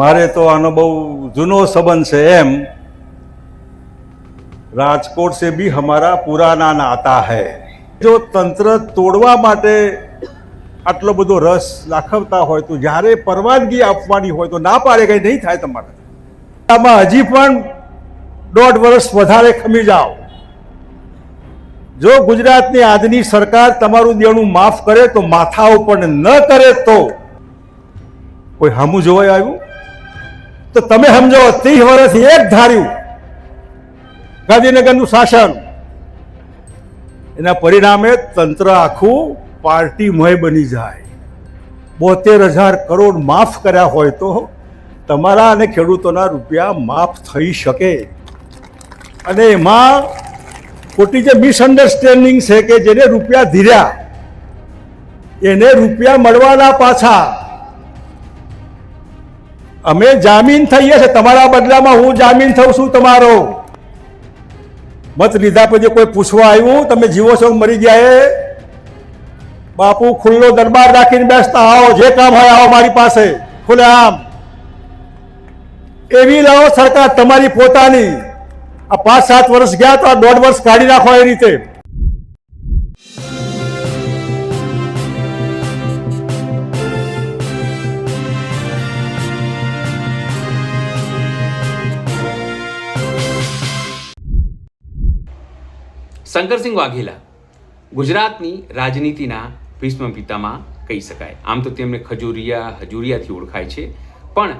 મારે તો આનો બહુ જૂનો સંબંધ છે એમ રાજકોટ से भी हमारा पुराना नाता है જો તંત્ર તોડવા માટે આટલો બધો રસ દાખવતા હોય તો જ્યારે પરવાનગી આપવાની હોય તો ના પાડે કંઈ નહીં થાય તમારે આમાં હજી પણ 1.5 વર્ષ વધારે ખમી જાઓ જો ગુજરાતની આજની સરકાર તમારું દેણું માફ કરે તો માથા ઉપર ન કરે તો કોઈ હમું જોવાય આવ્યું તો તમે સમજો 30 વર્ષ એક ધાર્યું ગાંધીનગરનું શાસન એના પરિણામે તંત્ર આખું પાર્ટીમય બની જાય 72,000 કરોડ માફ કર્યા હોય તો તમારા અને ખેડૂતોના રૂપિયા માફ થઈ શકે અને એમાં ખોટી જે મિસઅન્ડરસ્ટેન્ડિંગ છે કે જેને રૂપિયા ધીર્યા એને રૂપિયા મળવાના પાછા અમે જામીન થઈએ છે તમારા બદલામાં હું જામીન થઉં છું તમારો મત લીધા પછી કોઈ પૂછવા આવ્યું તમે જીવો છો મરી ગયા એ બાપુ ખુલ્લો દરબાર રાખીને બેસતા આવો જે કામ હોય આવો મારી પાસે ખુલે આમ એવી લાવો સરકાર તમારી પોતાની આ 5-7 વર્ષ ગયા તો આ 1.5 વર્ષ કાઢી નાખો એ રીતે શંકરસિંહ વાઘેલા ગુજરાતની રાજનીતિના ભીષ્મ પિતામાં કહી શકાય. આમ તો તેમને હજુરિયાથી ઓળખાય છે, પણ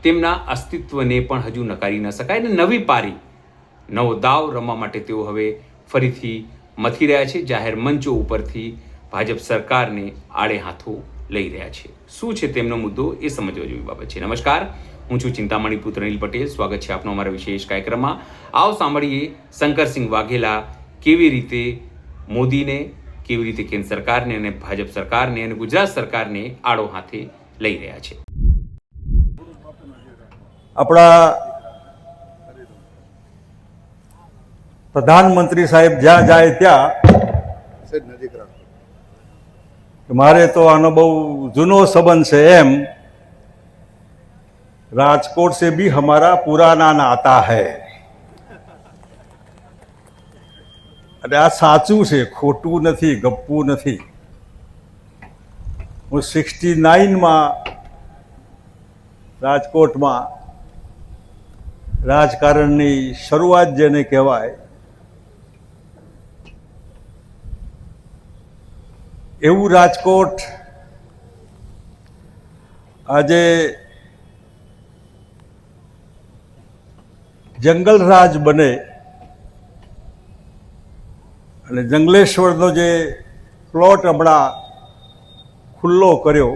તેમના અસ્તિત્વને પણ હજુ નકારી ન શકાય અને નવી પારી નવો દાવ રમવા માટે તેઓ હવે ફરીથી મથી રહ્યા છે. જાહેર મંચો ઉપરથી ભાજપ સરકારને આડે હાથો લઈ રહ્યા છે. શું છે તેમનો મુદ્દો એ સમજવા જેવી બાબત છે. નમસ્કાર, હું છું ચિંતામણી પુત્ર અનિલ પટેલ. સ્વાગત છે આપનો અમારા વિશેષ કાર્યક્રમમાં. આવો સાંભળીએ શંકરસિંહ વાઘેલા કેવી રીતે મોદીને, કેવી રીતે કેન્દ્ર સરકારને અને ભાજપ સરકારને અને ગુજરાત સરકારને આડો હાથે લઈ રહ્યા છે. આપણા પ્રધાનમંત્રી સાહેબ જ્યાં જાય ત્યાં મારે તો આનો બહુ જૂનો સંબંધ છે એમ રાજકોટ से भी हमारा पुराना नाता है અને આ સાચું છે, ખોટું નથી, ગપ્પું નથી. હું 69માં રાજકોટમાં રાજકારણની શરૂઆત જેને કહેવાય એવું રાજકોટ આજે જંગલ રાજ બને અને જંગલેશ્વરનો જે પ્લોટ હમણાં ખુલ્લો કર્યો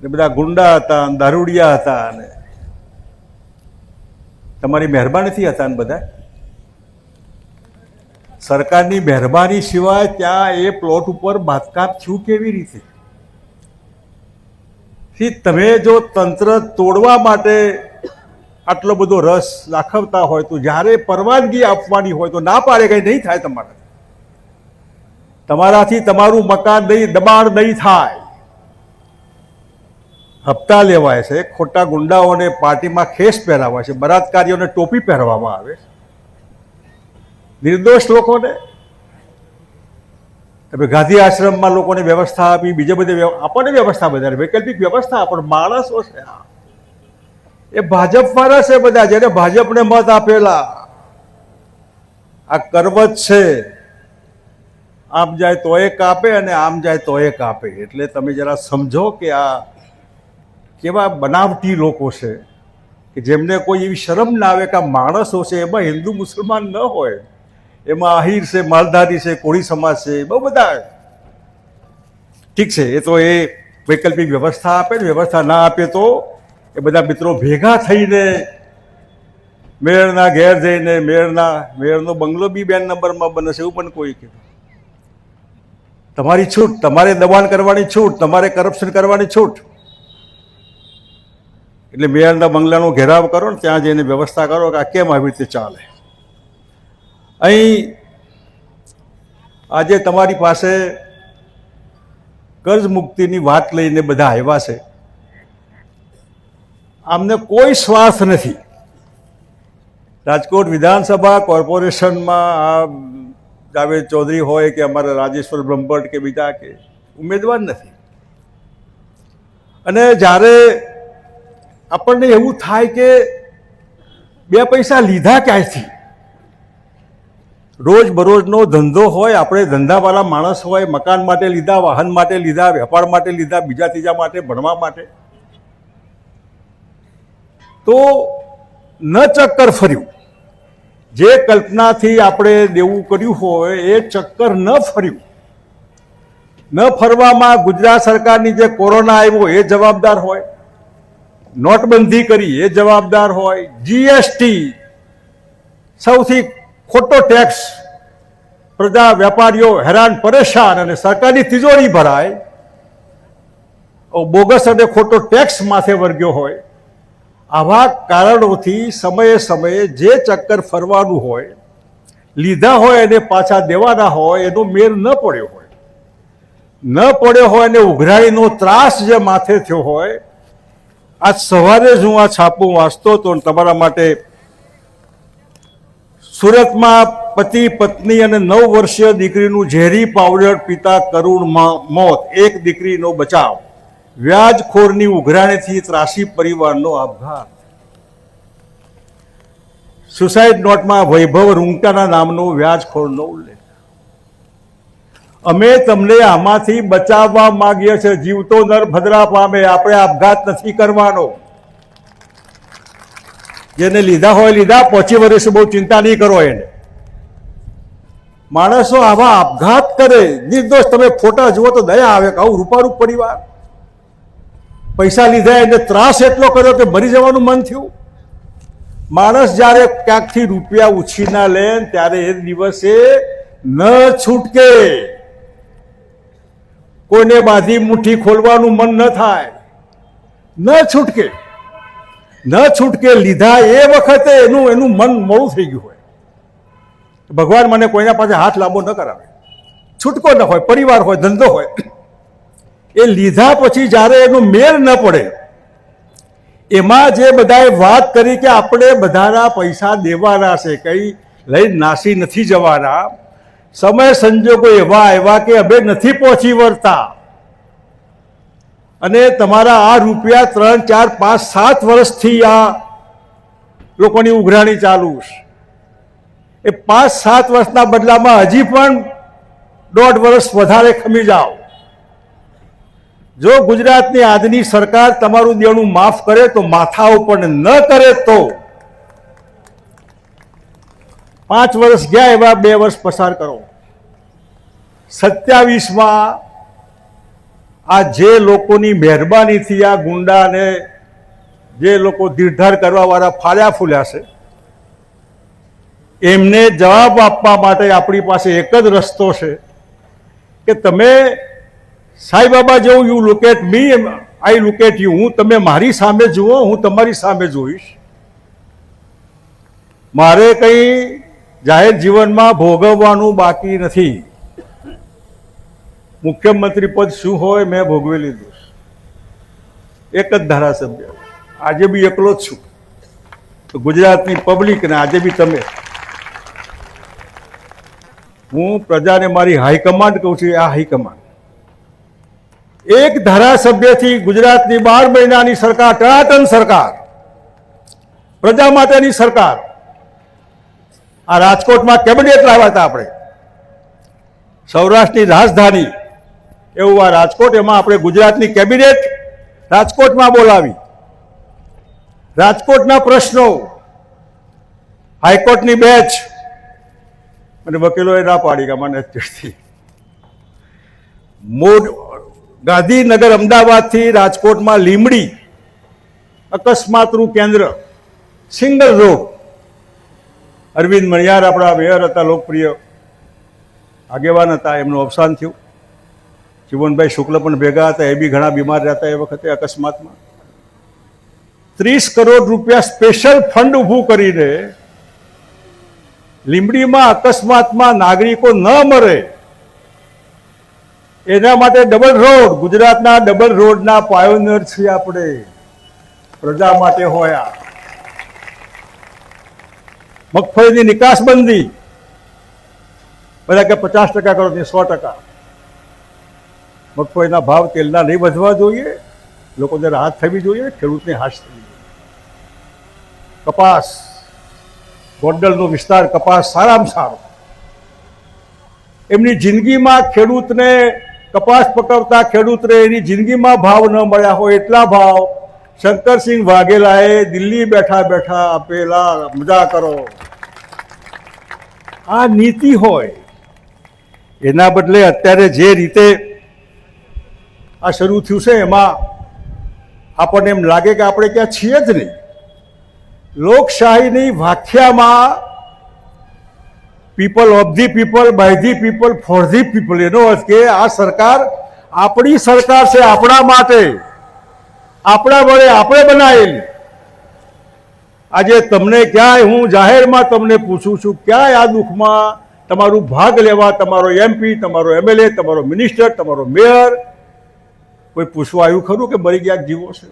ને બધા ગુંડા હતા, દારૂડિયા હતા અને તમારી મહેરબાનીથી હતા ને બધા સરકારની મહેરબાની સિવાય ત્યાં એ પ્લોટ ઉપર બાંધકામ થયું કેવી રીતે? તમે જો તંત્ર તોડવા માટે આટલો બધો રસ દાખવતા હોય તો જ્યારે પરવાનગી આપવાની હોય તો ના પાડે કંઈ નહીં થાય તમારાથી તમારું મકાન નહીં, દબાણ નહીં થાય. હપ્તા લેવાય છે, ખોટા ગુંડાઓને પાર્ટીમાં ખેસ પહેરાવાય છે, બળાત્કારીઓને ટોપી પહેરવામાં આવે, નિર્દોષ લોકોને તમે ગાંધી આશ્રમમાં લોકોને વ્યવસ્થા આપી, બીજે બધે આપણને વ્યવસ્થા બધા વૈકલ્પિક વ્યવસ્થા પણ માણસો છે એ ભાજપ વાળા છે બધા જેને ભાજપને મત આપેલા. આ કરવત છે, આમ જાય તો એ કાપે અને આમ જાય તો એ કાપે. એટલે તમે જરા સમજો કે આ કેવા બનાવટી લોકો છે કે જેમને કોઈ એવી શરમ ના આવે કે આ માણસો છે. એમાં હિન્દુ મુસલમાન ન હોય, એમાં આહિર છે, માલધારી છે, કોળી સમાજ છે, બહુ બધા. ઠીક છે, એ તો એ વૈકલ્પિક વ્યવસ્થા આપે ને વ્યવસ્થા ના આપે તો એ બધા મિત્રો ભેગા થઈને મેયરના ઘેર જઈને મેયરનો બંગલો બી 2 નંબરમાં બને છે એવું પણ કોઈ કીધું. તમારી છૂટ, તમારે દબાણ કરવાની છૂટ, તમારે કરપ્શન કરવાની છૂટ. એટલે મેયરના બંગલાનો ઘેરાવ કરો ને ત્યાં જઈને વ્યવસ્થા કરો કે આ કેમ આવી રીતે ચાલે. અહીં આજે તમારી પાસે કર્જ મુક્તિની વાત લઈને બધા આવ્યા છે. આમને કોઈ સ્વાર્થ નથી. રાજકોટ વિધાનસભા કોર્પોરેશનમાં આ જાવેદ ચૌધરી હોય કે અમારા રાજેશ્વર બ્રહ્મભટ્ટ કે બીજા કે ઉમેદવાર નથી. અને જ્યારે આપણને એવું થાય કે બે પૈસા લીધા ક્યાંયથી, રોજ બરોજનો ધંધો હોય, આપણે ધંધાવાળા માણસ હોય, મકાન માટે લીધા, વાહન માટે લીધા, વેપાર માટે લીધા, બીજા ત્રીજા માટે, ભણવા માટે, તો ન ચક્કર ફર્યું. જે કલ્પનાથી આપણે દેવું કર્યું હોય એ ચક્કર ન ફર્યું. ન ફરવામાં ગુજરાત સરકારની જે કોરોના આવ્યો એ જવાબદાર હોય, નોટબંધી કરી એ જવાબદાર હોય, જીએસટી સૌથી ખોટો ટેક્સ, પ્રજા વેપારીઓ હેરાન પરેશાન અને સરકારની તિજોરી ભરાય, બોગસ અને ખોટો ટેક્સ માથે વર્ગ્યો હોય. આવા કારણોથી સમયે સમયે જે ચક્કર ફરવાનું હોય, લીધા હોય અને પાછા દેવાના હોય, એનો મેળ ન પડ્યો હોય, ન પડ્યો હોય અને ઉઘરાણીનો ત્રાસ જે માથે થયો હોય. આજ સવારે જ હું આ છાપું વાંચતો હતો અને તમારા માટે સુરતમાં પતિ પત્ની અને 9 વર્ષીય દીકરીનું ઝેરી પાવડર પીતા કરુણ મોત, એક દીકરીનો બચાવ, વ્યાજખોરની ઉઘરાણીથી ત્રાસી પરિવારનો આપઘાત. સુસાઇડ નોટમાં વૈભવ રૂંગટાના નામનો વ્યાજખોરનો ઉલ્લેખ. અમે તમને આમાંથી બચાવવા માંગીએ છીએ. જીવતો નર ભદ્રા પામે, આપણે આપઘાત નથી કરવાનો. જેને લીધા હોય લીધા, 25 વર્ષે બહુ ચિંતા નહીં કરો. એને માણસો આવા આપઘાત કરે, નિર્દોષ. તમે ફોટા જુઓ તો દયા આવે કે આવું રૂપારૂપ પરિવાર, પૈસા લીધા એને ત્રાસ એટલો કર્યો કે મરી જવાનું મન થયું. માણસ જ્યારે ક્યાંકથી રૂપિયા ઉછીના લે ત્યારે એ દિવસે ન છૂટકે. કોઈને બાંધી મુઠ્ઠી ખોલવાનું મન ન થાય, ન છૂટકે, ન છૂટકે. લીધા એ વખતે એનું મન મોડું થઈ ગયું હોય. ભગવાન મને કોઈના પાસે હાથ લાંબો ન કરાવે, છૂટકો ન હોય, પરિવાર હોય, ધંધો હોય. એ લીધા પછી જ્યારે એનો મેળ ન પડે, એમાં જે બધાએ વાત કરી કે આપણે બધાના પૈસા દેવાના છે, કંઈ લઈ નાસી નથી જવાના, સમય સંજોગો એવા આવ્યા કે હવે નથી પહોંચી વળતા, અને તમારા આ રૂપિયા 3, 4, 5, 7 વર્ષથી આ લોકોની ઉઘરાણી ચાલુ છે. એ 5, 7 વર્ષના બદલામાં હજી પણ 1.5 વર્ષ વધારે ખમી જાઓ. જો ગુજરાતની આજની સરકાર તમારું દેણું માફ કરે તો માથા ઉપર, ન કરે તો 5 વર્ષ ગયા એવા 2 વર્ષ પસાર કરો. 27માં આ જે લોકોની મહેરબાનીથી આ ગુંડાને, જે લોકો ધીરધાર કરવાવાળા ફાળ્યા ફૂલ્યા છે, એમને જવાબ આપવા માટે આપણી પાસે એક જ રસ્તો છે કે તમે સાંઈબાબા જેવું, you look at me, I look at you. હું, તમે મારી સામે જુઓ, હું તમારી સામે જોઈશ. મારે કંઈ જાહેર જીવનમાં ભોગવવાનું બાકી નથી. મુખ્યમંત્રી પદ શું હોય મેં ભોગવી લીધું. એક જ ધારાસભ્ય, આજે બી એકલો જ છું. તો ગુજરાતની પબ્લિક ને આજે બી તમે, હું પ્રજાને મારી હાઈકમાન્ડ કહું છું. આ હાઈકમાન્ડ એક ધારાસભ્યથી ગુજરાતની 12 મહિનાની સરકાર, ટનાટન સરકાર, પ્રજા માટેની સરકાર. આ રાજકોટમાં કેબિનેટ લાવ્યા હતા આપણે, સૌરાષ્ટ્રની રાજધાની એવું આ રાજકોટ. એમાં આપણે ગુજરાતની કેબિનેટ રાજકોટમાં બોલાવી. રાજકોટના પ્રશ્નો, હાઈકોર્ટની બેચ, અને વકીલોએ ના પાડી કે મને અત્યારથી. ગાંધીનગર અમદાવાદથી રાજકોટમાં લીમડી અકસ્માતનું કેન્દ્ર, સિંગલ રોડ. અરવિંદ મણિયાર આપણા મેયર હતા, લોકપ્રિય આગેવાન હતા, એમનું અવસાન થયું. જીવનભાઈ શુક્લ પણ ભેગા હતા, એ બી ઘણા બીમાર રહેતા એ વખતે અકસ્માતમાં. 30 કરોડ રૂપિયા સ્પેશિયલ ફંડ ઊભું કરીને લીંબડીમાં અકસ્માતમાં નાગરિકો ન મરે એના માટે ડબલ રોડ, ગુજરાતના ડબલ રોડના પાયોનિયર છીએ આપણે. પ્રજા માટે હોય આ મગફળીની નિકાસ બંધી, બધા કે 50% કરો તે 100%. મગફળીના ભાવ તેલના નહીં વધવા જોઈએ, લોકોને રાહત થવી જોઈએ, ખેડૂતને હાશ થવી જોઈએ. કપાસ, ગોંડલનો વિસ્તાર કપાસ સારામાં સારો. એમની જિંદગીમાં ખેડૂતને કપાસ પકવતા ખેડૂતને એની જિંદગીમાં ભાવ ન મળ્યા હોય એટલા ભાવ શંકરસિંહ વાઘેલાએ દિલ્હી બેઠા બેઠા આપેલા. મજા કરો. આ નીતિ હોય. એના બદલે અત્યારે જે રીતે આ શરૂ થયું છે એમાં આપણને એમ લાગે કે આપણે ક્યાં છીએ જ નહીં. લોકશાહીની વ્યાખ્યામાં people of the people, by the people, for the people, એનો અર્થ કે આ સરકાર આપણી સરકાર છે, આપણા માટે, આપણા વડે આપણે બનાવેલી. આજે તમને ક્યાંય હું જાહેરમાં તમને પૂછું છું, ક્યાંય આ દુઃખમાં તમારું ભાગ લેવા તમારો MP, તમારો MLA, તમારો મિનિસ્ટર, તમારો મેયર કોઈ પૂછવા આવ્યું ખરું કે મરી ગયા જીવો છે?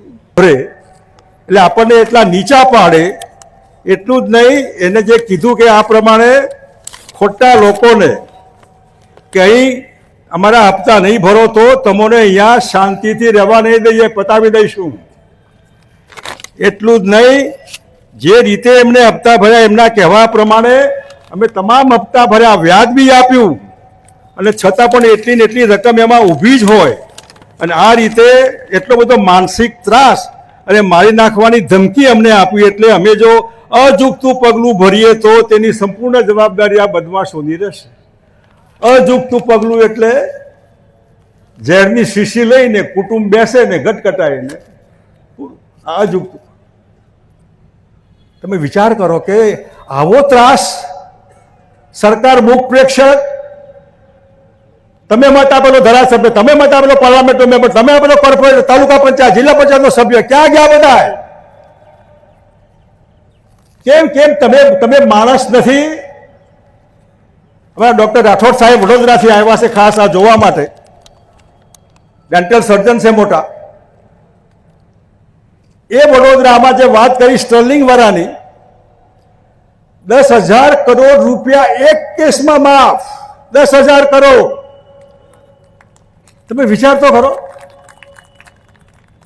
એટલે આપણને એટલા નીચા પાડે. એટલું જ નહીં, એને જે કીધું કે આ પ્રમાણે ખોટા લોકોને કે અહીં અમારા હપ્તા નહીં ભરો તો તમને અહીંયા શાંતિથી રહેવા નહીં દઈએ, પતાવી દઈશું. એટલું જ નહીં, જે રીતે એમને હપ્તા ભર્યા એમના કહેવા પ્રમાણે અમે તમામ હપ્તા ભર્યા, વ્યાજ બી આપ્યું, અને છતાં પણ એટલી ને એટલી રકમ એમાં ઊભી જ હોય. અને આ રીતે એટલો બધો માનસિક ત્રાસ અને મારી નાખવાની ધમકી અમને આપી. એટલે અમે જો અજુગતું પગલું ભરીએ તો તેની સંપૂર્ણ જવાબદારી આ બદમાશોની રહેશે. અજુગતું પગલું એટલે ઝેરની શીશી લઈને કુટુંબ બેસે ને ગટગટાઈને. અજુગતું. તમે વિચાર કરો કે આવો ત્રાસ સરકાર મુખ પ્રેક્ષક, તમે મત આપેલો ધારાસભ્ય, તમે મત આપેલો પાર્લામેન્ટનો મેમ્બર, તમે આપેલો કોર્પોરેટર, તાલુકા પંચાયત, જિલ્લા પંચાયતનો સભ્ય, ક્યાં ગયા બધા? કેમ કેમ તમે માણસ નથી? અમારા ડોક્ટર રાઠોડ સાહેબ વડોદરાથી આવ્યા છે ખાસ આ જોવા માટે. ડેન્ટલ સર્જન છે મોટા. એ વડોદરામાં જે વાત કરી સ્ટર્લિંગ વાળાની, 10,000 કરોડ રૂપિયા એક કેસમાં માફ. 10,000 કરોડ. તમે વિચાર તો ખરો,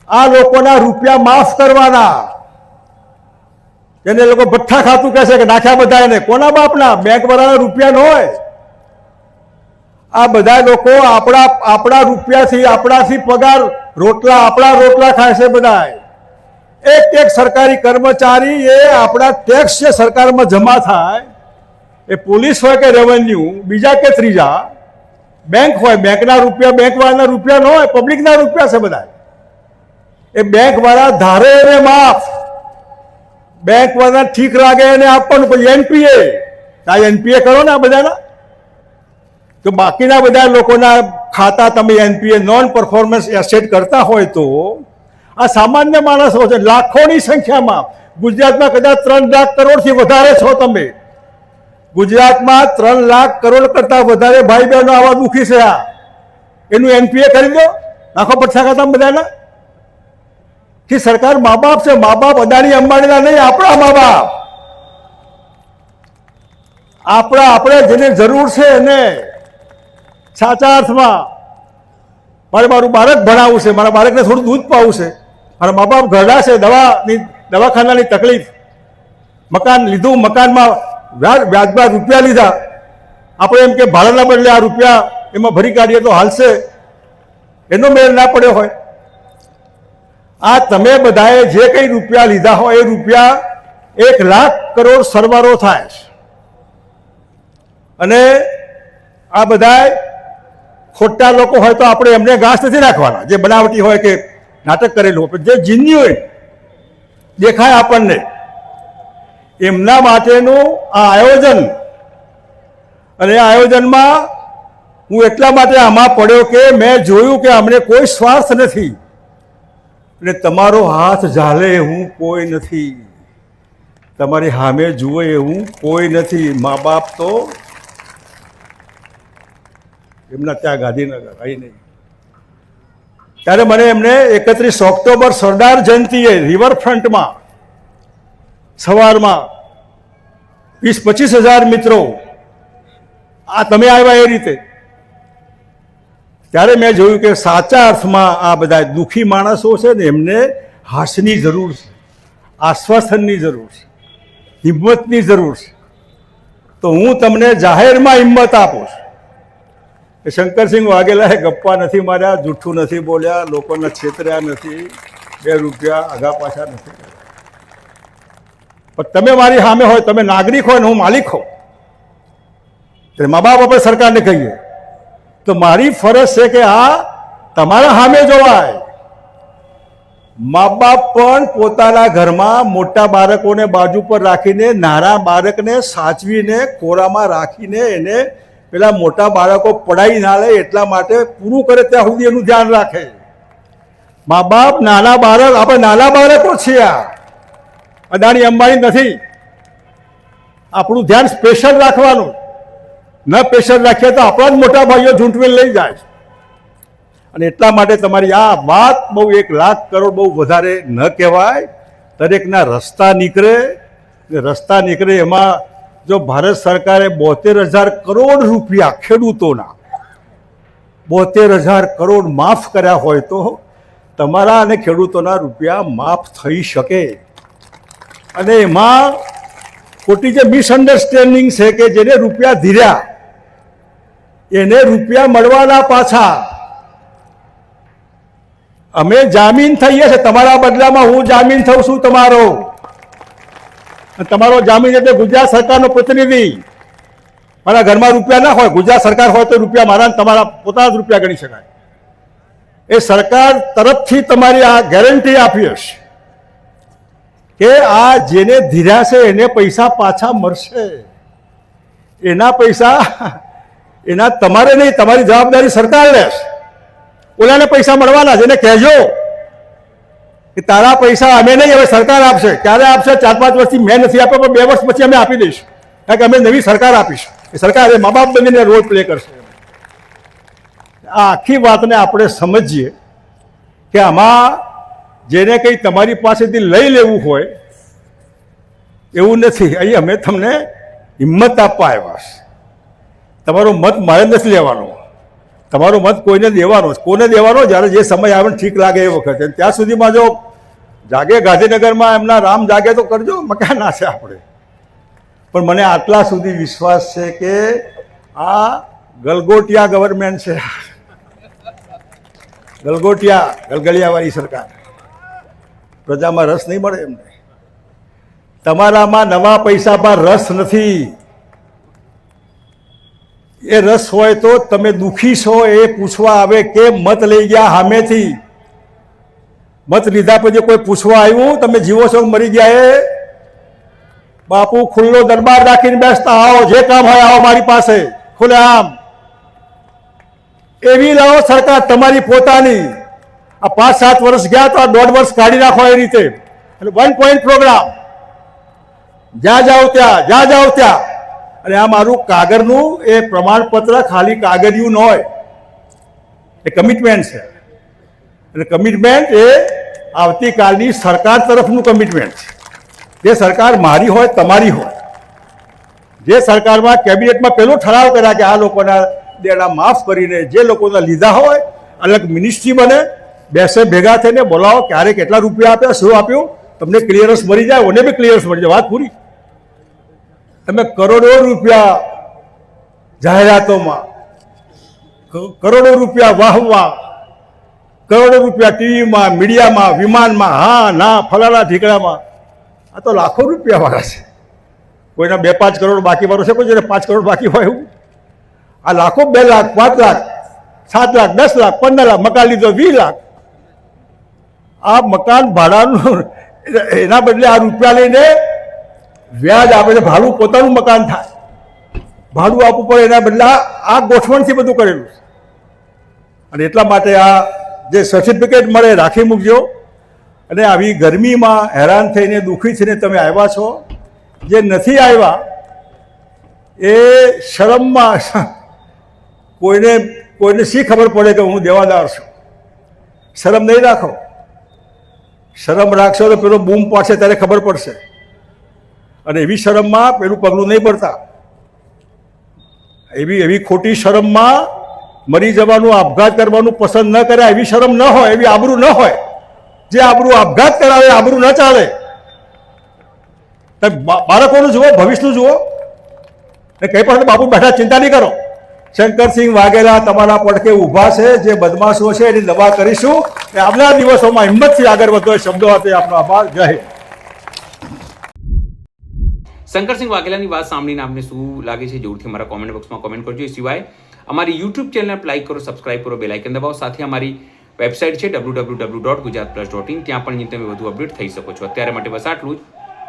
આ લોકોના રૂપિયા માફ કરવાના. એને લોકો ભઠ્ઠા ખાતું કહે છે કે નાખ્યા બધા એને. કોના બાપના? બેંક વાળાના રૂપિયા ન હોય. આ બધા લોકો આપણા રૂપિયાથી, આપણાથી પગાર, રોટલા, આપણા રોટલા ખાય છે બધા. એક સરકારી કર્મચારી એ આપણા ટેક્સ જે સરકારમાં જમા થાય, એ પોલીસ હોય કે રેવન્યુ, બીજા કે ત્રીજા, બેંક હોય, બેંકના રૂપિયા બેંક વાળાના રૂપિયા ન હોય, પબ્લિકના રૂપિયા છે બધા. એ બેંક વાળા ધારે એને માફ, બેંક વાળા ઠીક લાગે એને આપવાનું. પછી NPA, આ NPA કરો ને આ બધાના, તો બાકીના બધા લોકોના ખાતા તમે NPA, નોન પરફોર્મન્સ એસેટ કરતા હોય તો આ સામાન્ય માણસો છે લાખોની સંખ્યામાં. ગુજરાતમાં કદાચ 3 લાખ કરોડથી વધારે છો તમે. ગુજરાતમાં 3 લાખ કરોડ કરતા વધારે ભાઈ બહેનો આવા દુઃખી છે. આ એનું NPA કરી દો, નાખો પૈસા ખાતા બધાના. કે સરકાર મા બાપ છે, મા બાપ અદાણી અંબાણીના નહીં, આપણા મા બાપ. આપણે જેને જરૂર છે એને સાચા અર્થમાં. મારું બાળક ભણાવવું છે, મારા બાળકને થોડું દૂધ પાવું છે, મારા મા બાપ ઘરડા છે, દવાખાનાની તકલીફ, મકાન લીધું, મકાનમાં વ્યાજમાં રૂપિયા લીધા, આપણે એમ કે ભાડાના બદલે આ રૂપિયા એમાં ભરી કાઢીએ તો હાલશે, એનો મેળ ના પડ્યો હોય. આ તમે બધાએ જે કંઈ રૂપિયા લીધા હોય એ રૂપિયા 1 લાખ કરોડ સરવાળો થાય છે. અને આ બધા ખોટા લોકો હોય તો આપણે એમને ઘાસ નથી નાખવાના, જે બનાવટી હોય કે નાટક કરેલું હોય, જે જીન્યુઇન દેખાય આપણને, એમના માટેનું આ આયોજન. અને આ આયોજનમાં હું એટલા માટે આમાં પડ્યો કે મેં જોયું કે અમને કોઈ સ્વાર્થ નથી, અને તમારો હાથ ઝાલે એવું કોઈ નથી, તમારી સામે જુએ એવું કોઈ નથી. મા બાપ તો એમના ત્યાં ગાંધીનગર અહીં નહીં. ત્યારે મને એમને 31 ઓક્ટોબર સરદાર જયંતિએ રિવરફ્રન્ટમાં સવારમાં 20-25 હજાર મિત્રો આ તમે આવ્યા એ રીતે, ત્યારે મેં જોયું કે સાચા અર્થમાં આ બધા દુઃખી માણસો છે ને એમને હાસની જરૂર છે, આશ્વાસનની જરૂર છે, હિંમતની જરૂર છે. તો હું તમને જાહેરમાં હિંમત આપું છું કે શંકરસિંહ વાઘેલાએ ગપ્પા નથી માર્યા, જૂઠું નથી બોલ્યા, લોકોને છેતર્યા નથી, 2 રૂપિયા આગા પાછા નથી કર્યા. પણ તમે મારી સામે હોય, તમે નાગરિક હોય ને હું માલિક હોઉં, એટલે મા બાપ આપણે સરકારને કહીએ તો મારી ફરજ છે કે આ તમારા સામે જોવાય. મા બાપ પણ પોતાના ઘરમાં મોટા બાળકોને બાજુ પર રાખીને નાના બાળકને સાચવીને ખોરામાં રાખીને એને પેલા મોટા બાળકો પડાઈ ના લે એટલા માટે પૂરું કરે ત્યાં સુધી એનું ધ્યાન રાખે. મા બાપ નાના બાળક, આપણે નાના બાળકો છીએ, આ અદાણી અંબાણી નથી. આપણું ધ્યાન સ્પેશિયલ રાખવાનું, ન પ્રેશર રાખીએ તો આપણા જ મોટા ભાઈઓ ઝૂંટવી લઈ જાય. અને એટલા માટે તમારી આ વાત બહુ 1 લાખ કરોડ બહુ વધારે ન કહેવાય. દરેકના રસ્તા નીકળે એમાં જો ભારત સરકારે 72,000 કરોડ રૂપિયા ખેડૂતોના 72,000 કરોડ માફ કર્યા હોય તો તમારા અને ખેડૂતોના રૂપિયા માફ થઈ શકે. અને એમાં ખોટી જે મિસઅન્ડરસ્ટેન્ડિંગ છે કે જેને રૂપિયા ધીર્યા એને રૂપિયા મળવાના પાછા. અમે જામીન થઈએ છીએ તમારા બદલામાં, હું જામીન થઉં છું તમારો જામીન એટલે ગુજરાત સરકારનો પ્રતિનિધિ. મારા ઘરમાં રૂપિયા ના હોય, ગુજરાત સરકાર હોય તો રૂપિયા મારા તમારા પોતાના જ રૂપિયા ગણી શકાય. એ સરકાર તરફથી તમારી આ ગેરંટી આપી હશે કે આ જેને ધીર્યા છે એને પૈસા પાછા મળશે. એના પૈસા એના તમારે નહીં, તમારી જવાબદારી સરકાર લેશે. ઓલાને પૈસા મળવાના, જેને કહેજો કે તારા પૈસા અમે નહીં, હવે સરકાર આપશે. ક્યારે આપશે? 4-5 વર્ષથી મેં નથી આપ્યો, પણ 2 વર્ષ પછી અમે આપી દઈશું, કારણ કે અમે નવી સરકાર આપીશું. એ સરકાર એ મા બાપ બનીને રોલ પ્લે કરશે. આ આખી વાતને આપણે સમજીએ કે આમાં જેને કંઈ તમારી પાસેથી લઈ લેવું હોય એવું નથી. અહીં અમે તમને હિંમત આપવા આવ્યા છે. તમારો મત મારે નથી લેવાનો, તમારો મત કોઈને દેવાનો. કોને દેવાનો? જ્યારે જે સમય આવે ને ઠીક લાગે એ વખતે. ત્યાં સુધીમાં જો જાગે ગાંધીનગરમાં એમના રામ જાગે તો કરજો, મકાન ના છે આપણે. પણ મને આટલા સુધી વિશ્વાસ છે કે આ ગલગોટિયા ગવર્મેન્ટ છે, ગલગલિયાવાળી સરકાર. પ્રજામાં રસ નહીં મળે એમને. તમારામાં નવા પૈસામાં રસ નથી. એ રસ હોય તો તમે દુઃખી છો એ પૂછવા આવે કેમ મત લઈ ગયા સામેથી. મત લીધા પછી કોઈ પૂછવા આવ્યું તમે જીવો છો મરી ગયા? એ બાપુ ખુલ્લો દરબાર રાખીને બેસતા, આવો જે કામ હોય આવો મારી પાસે ખુલે આમ. એવી લાવો સરકાર તમારી પોતાની. આ 5-7 વર્ષ ગયા તો આ 1.5 વર્ષ કાઢી નાખો એ રીતે. અને 1 પોઈન્ટ પ્રોગ્રામ, જ્યાં જાઓ ત્યાં. અને આ મારું કાગળનું એ પ્રમાણપત્ર ખાલી કાગળિયું ન હોય, એ કમિટમેન્ટ છે. અને કમિટમેન્ટ એ આવતીકાલની સરકાર તરફનું કમિટમેન્ટ છે. જે સરકાર મારી હોય, તમારી હોય, જે સરકારમાં કેબિનેટમાં પહેલો ઠરાવ કર્યા કે આ લોકોના દેણા માફ કરીને જે લોકોના લીધા હોય અલગ મિનિસ્ટ્રી બને, બેસે ભેગા થઈને બોલાવો ક્યારે કેટલા રૂપિયા આપ્યા, શું આપ્યું, તમને ક્લિયરન્સ મળી જાય, ઓને બી ક્લિયરન્સ મળી જાય, વાત પૂરી. તમે કરોડો રૂપિયા જાહેરાતોમાં, કરોડો રૂપિયા વાહવા, કરોડો રૂપિયા ટીવીમાં, મીડિયામાં, વિમાનમાં, હા ના ફલાણા ઢીકડામાં. આ તો લાખો રૂપિયા વાળા છે. કોઈના 2-5 કરોડ બાકી વાળો છે, કોઈ જેને 5 કરોડ બાકી હોય એવું. આ લાખો 2 લાખ, 5 લાખ, 7 લાખ, 10 લાખ, 15 લાખ, મકાન લીધો 20 લાખ. આ મકાન ભાડાનું, એના બદલે આ રૂપિયા લઈને વ્યાજ આપે છે. ભાડું પોતાનું મકાન થાય, ભાડું આપવું પડે, એના બદલે આ ગોઠવણથી બધું કરેલું છે. અને એટલા માટે આ જે સર્ટિફિકેટ મળે રાખી મૂકજો. અને આવી ગરમીમાં હેરાન થઈને દુઃખી થઈને તમે આવ્યા છો, જે નથી આવ્યા એ શરમમાં કોઈને શી ખબર પડે કે હું દેવાદાર છું. શરમ નહીં રાખો. શરમ રાખશો તો પેલો બૂમ પાડશે ત્યારે ખબર પડશે, અને એવી શરમમાં પેલું પગલું નહીં પડતા. એવી ખોટી શરમમાં મરી જવાનું, આપઘાત કરવાનું પસંદ ન કરે, એવી શરમ ન હોય, એવી આબરૂ ન હોય. જે આબરૂ આપઘાત કરાવે આબરૂ ન ચાલે. બાળકોનું જુઓ, ભવિષ્યનું જુઓ. ને કઈ પણ બાપુ બેઠા, ચિંતા નહીં કરો. શંકરસિંહ વાઘેલા તમારા પડખે ઊભા છે. જે બદમાશો છે એની દવા કરીશું. આવનાર દિવસોમાં હિંમતથી આગળ વધો. એ શબ્દો સાથે આપનો આભાર. જય હિન્દ. શંકરસિંહ વાઘેલાની વાત સાંભળીને આપને શું લાગે છે જરૂરથી અમારા કોમેન્ટ બોક્સમાં કોમેન્ટ કરજો. એ સિવાય અમારી યુટ્યુબ ચેનલને લાઈક કરો, સબસ્ક્રાઇબ કરો, બેલ આઇકન દબાવો. સાથે અમારી વેબસાઇટ છે www.gujaratplus.in. ત્યાં પણ તમે વધુ અપડેટ થઈ શકો છો. અત્યારે માટે બસ આટલું જ.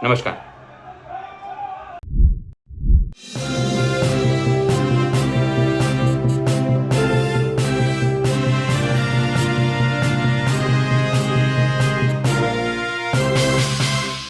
નમસ્કાર.